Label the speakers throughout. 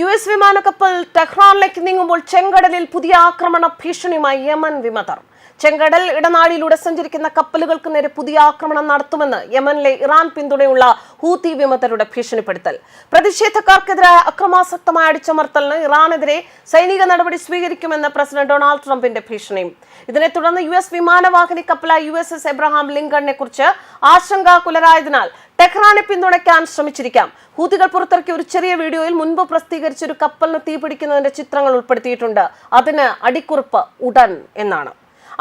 Speaker 1: US വിമാനക്കപ്പൽ ടെഹ്റാനിലേക്ക് നീങ്ങുമ്പോൾ ചെങ്കടലിൽ പുതിയ ആക്രമണ ഭീഷണിയുമായി യമൻ വിമതർ. ചെങ്കടൽ ഇടനാഴിയിലൂടെ സഞ്ചരിക്കുന്ന കപ്പലുകൾക്ക് നേരെ പുതിയ ആക്രമണം നടത്തുമെന്ന് യമനിലെ ഇറാൻ പിന്തുണയുള്ള ഹൂതി വിമതരുടെ ഭീഷണിപ്പെടുത്തൽ. പ്രതിഷേധക്കാർക്കെതിരായ അക്രമാസക്തമായ അടിച്ചമർത്തലിന് ഇറാനെതിരെ സൈനിക നടപടി സ്വീകരിക്കുമെന്ന് പ്രസിഡന്റ് ഡൊണാൾഡ് ട്രംപിന്റെ ഭീഷണിയും. ഇതിനെ തുടർന്ന് US വിമാനവാഹിനി കപ്പലായ USS എബ്രഹാം ലിങ്കണിനെ കുറിച്ച് ആശങ്കാകുലരായതിനാൽ ടെഹ്റാനെ പിന്തുണയ്ക്കാൻ ശ്രമിച്ചിരിക്കാം. ഹൂതികൾ പുറത്തിറക്കിയ ഒരു ചെറിയ വീഡിയോയിൽ മുൻപ് പ്രസിദ്ധീകരിച്ച ഒരു കപ്പലിന് തീപിടിക്കുന്നതിന്റെ ചിത്രങ്ങൾ ഉൾപ്പെടുത്തിയിട്ടുണ്ട്. അതിന് അടിക്കുറിപ്പ് ഉടൻ എന്നാണ്.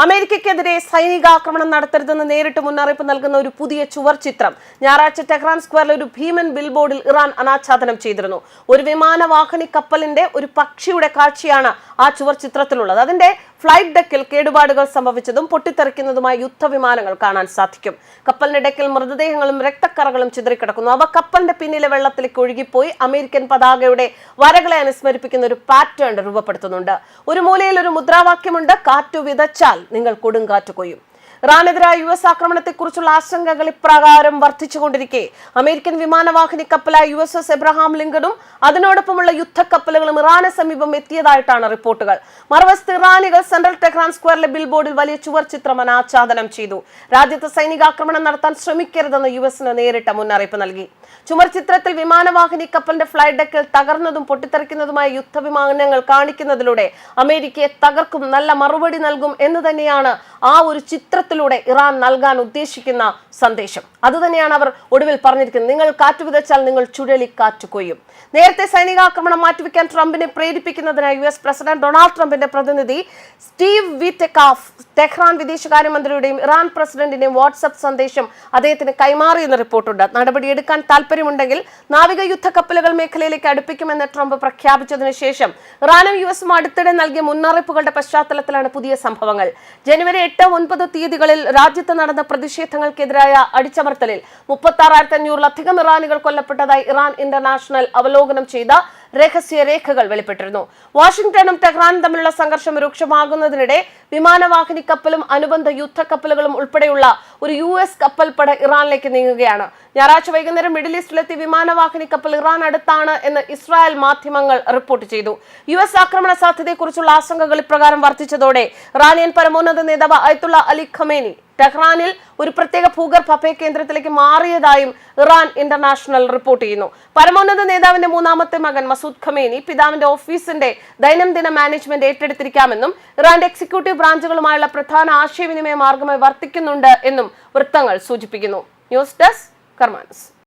Speaker 1: അമേരിക്കയ്ക്കെതിരെ സൈനികാക്രമണം നടത്തരുതെന്ന് നേരിട്ട് മുന്നറിയിപ്പ് നൽകുന്ന ഒരു പുതിയ ചുവർ ചിത്രം ഞായറാഴ്ച ടെഹ്റാൻ സ്ക്വയറിലെ ഒരു ഭീമൻ ബിൽബോർഡിൽ ഇറാൻ അനാച്ഛാദനം ചെയ്തിരുന്നു. ഒരു വിമാനവാഹിനി കപ്പലിന്റെ ഒരു പക്ഷിയുടെ കാഴ്ചയാണ് ആ ചുവർ ചിത്രത്തിലുള്ളത്. അതിന്റെ ഫ്ലൈറ്റ് ഡെക്കിൽ കേടുപാടുകൾ സംഭവിച്ചതും പൊട്ടിത്തെറിക്കുന്നതുമായ യുദ്ധവിമാനങ്ങൾ കാണാൻ സാധിക്കും. കപ്പലിന്റെ ഡെക്കിൽ മൃതദേഹങ്ങളും രക്തക്കറകളും ചിതറിക്കിടക്കുന്നു. അവ കപ്പലിന്റെ പിന്നിലെ വെള്ളത്തിലേക്ക് ഒഴുകിപ്പോയി അമേരിക്കൻ പതാകയുടെ വരകളെ അനുസ്മരിപ്പിക്കുന്ന ഒരു പാറ്റേൺ രൂപപ്പെടുത്തുന്നുണ്ട്. ഒരു മൂലയിൽ ഒരു മുദ്രാവാക്യമുണ്ട്: കാറ്റു വിതച്ചാൽ നിങ്ങൾ കൊടുങ്കാറ്റ് കൊയ്യും. ഇറാനെതിരായ US ആക്രമണത്തെക്കുറിച്ചുള്ള ആശങ്കകൾ ഇപ്രകാരം വർദ്ധിച്ചുകൊണ്ടിരിക്കെ അമേരിക്കൻ വിമാനവാഹിനി കപ്പലായ USS എബ്രഹാം ലിങ്കണും അതിനോടൊപ്പമുള്ള യുദ്ധക്കപ്പലുകളും ഇറാന് സമീപം എത്തിയതായിട്ടാണ് റിപ്പോർട്ടുകൾ. മറുവശത്ത് ഇറാനികൾ സെൻട്രൽ ടെഹ്റാൻ സ്ക്വയറിലെ ബിൽബോർഡിൽ വലിയ ചുവർ ചിത്രം അനാച്ഛാദനം ചെയ്തു. രാജ്യത്ത് സൈനികാക്രമണം നടത്താൻ ശ്രമിക്കരുതെന്ന് US നേരിട്ട് മുന്നറിയിപ്പ് നൽകി. ചുമർ ചിത്രത്തിൽ വിമാനവാഹിനി കപ്പലിന്റെ ഫ്ലൈറ്റ് ഡെക്കിൽ തകർന്നതും പൊട്ടിത്തെറിക്കുന്നതുമായ യുദ്ധവിമാനങ്ങൾ കാണിക്കുന്നതിലൂടെ അമേരിക്കയെ തകർക്കും, നല്ല മറുപടി നൽകും എന്ന് തന്നെയാണ് ആ ഒരു ചിത്രത്തിലൂടെ ഇറാൻ നൽകാൻ ഉദ്ദേശിക്കുന്ന സന്ദേശം. അതുതന്നെയാണ് അവർ ഒടുവിൽ പറഞ്ഞിരിക്കുന്നത്: നിങ്ങൾ കാറ്റ് വിതച്ചാൽ നിങ്ങൾ ചുഴലിക്കാറ്റ് കൊയ്യും. നേരത്തെ സൈനികാക്രമണം മാറ്റിവെക്കാൻ ട്രംപിനെ പ്രേരിപ്പിക്കുന്നതിനായി US പ്രസിഡന്റ് ഡൊണാൾഡ് ട്രംപിന്റെ പ്രതിനിധി സ്റ്റീവ് വിറ്റെക്കോഫ് ടെഹ്റാൻ വിദേശകാര്യമന്ത്രിയുടെയും ഇറാൻ പ്രസിഡന്റിന്റെയും വാട്സ്ആപ്പ് സന്ദേശം അദ്ദേഹത്തിന് കൈമാറിയെന്ന് റിപ്പോർട്ടുണ്ട്. നടപടിയെടുക്കാൻ താല്പര്യമുണ്ടെങ്കിൽ നാവിക യുദ്ധക്കപ്പലുകൾ മേഖലയിലേക്ക് അടുപ്പിക്കുമെന്ന് ട്രംപ് പ്രഖ്യാപിച്ചതിനു ശേഷം ഇറാനും US അടുത്തിടെ നൽകിയ മുന്നറിയിപ്പുകളുടെ പശ്ചാത്തലത്തിലാണ് പുതിയ സംഭവങ്ങൾ. ജനുവരി 8-9 തീയതികളിൽ രാജ്യത്ത് നടന്ന പ്രതിഷേധങ്ങൾക്കെതിരായ അടിച്ചമർത്തലിൽ 36,500-ലധികം ഇറാനികൾ കൊല്ലപ്പെട്ടതായി ഇറാൻ ഇന്റർനാഷണൽ അവലോകനം ചെയ്ത രഹസ്യ രേഖകൾ വെളിപ്പെട്ടിരുന്നു. വാഷിംഗ്ടണും ടെഹ്റാനും തമ്മിലുള്ള സംഘർഷം രൂക്ഷമാകുന്നതിനിടെ വിമാനവാഹിനി കപ്പലും അനുബന്ധ യുദ്ധക്കപ്പലുകളും ഉൾപ്പെടെയുള്ള ഒരു US കപ്പൽപ്പട ഇറാനിലേക്ക് നീങ്ങുകയാണ്. ഞായറാഴ്ച വൈകുന്നേരം മിഡിൽ ഈസ്റ്റിലെത്തിയ വിമാനവാഹിനി കപ്പൽ ഇറാൻ അടുത്താണ് എന്ന് ഇസ്രായേൽ മാധ്യമങ്ങൾ റിപ്പോർട്ട് ചെയ്തു. US ആക്രമണ സാധ്യതയെക്കുറിച്ചുള്ള ആശങ്കകൾ ഇപ്രകാരം വർദ്ധിച്ചതോടെ ഇറാനിയൻ പരമോന്നത നേതാവ് അയത്തുള്ള അലി ഖമേനി ടെഹ്റാനിൽ ഒരു പ്രത്യേക ഭൂഗർഭ അഭയ കേന്ദ്രത്തിലേക്ക് മാറിയതായും ഇറാൻ ഇന്റർനാഷണൽ റിപ്പോർട്ട് ചെയ്യുന്നു. പരമോന്നത നേതാവിന്റെ മൂന്നാമത്തെ മകൻ മസൂദ് ഖമേനി പിതാവിന്റെ ഓഫീസിന്റെ ദൈനംദിന മാനേജ്മെന്റ് ഏറ്റെടുത്തിരിക്കാമെന്നും ഇറാന്റെ എക്സിക്യൂട്ടീവ് ബ്രാഞ്ചുകളുമായുള്ള പ്രധാന ആശയവിനിമയ മാർഗമായി വർത്തിക്കുന്നുണ്ട് എന്നും വൃത്തങ്ങൾ സൂചിപ്പിക്കുന്നു. News desk കർമാനസ്.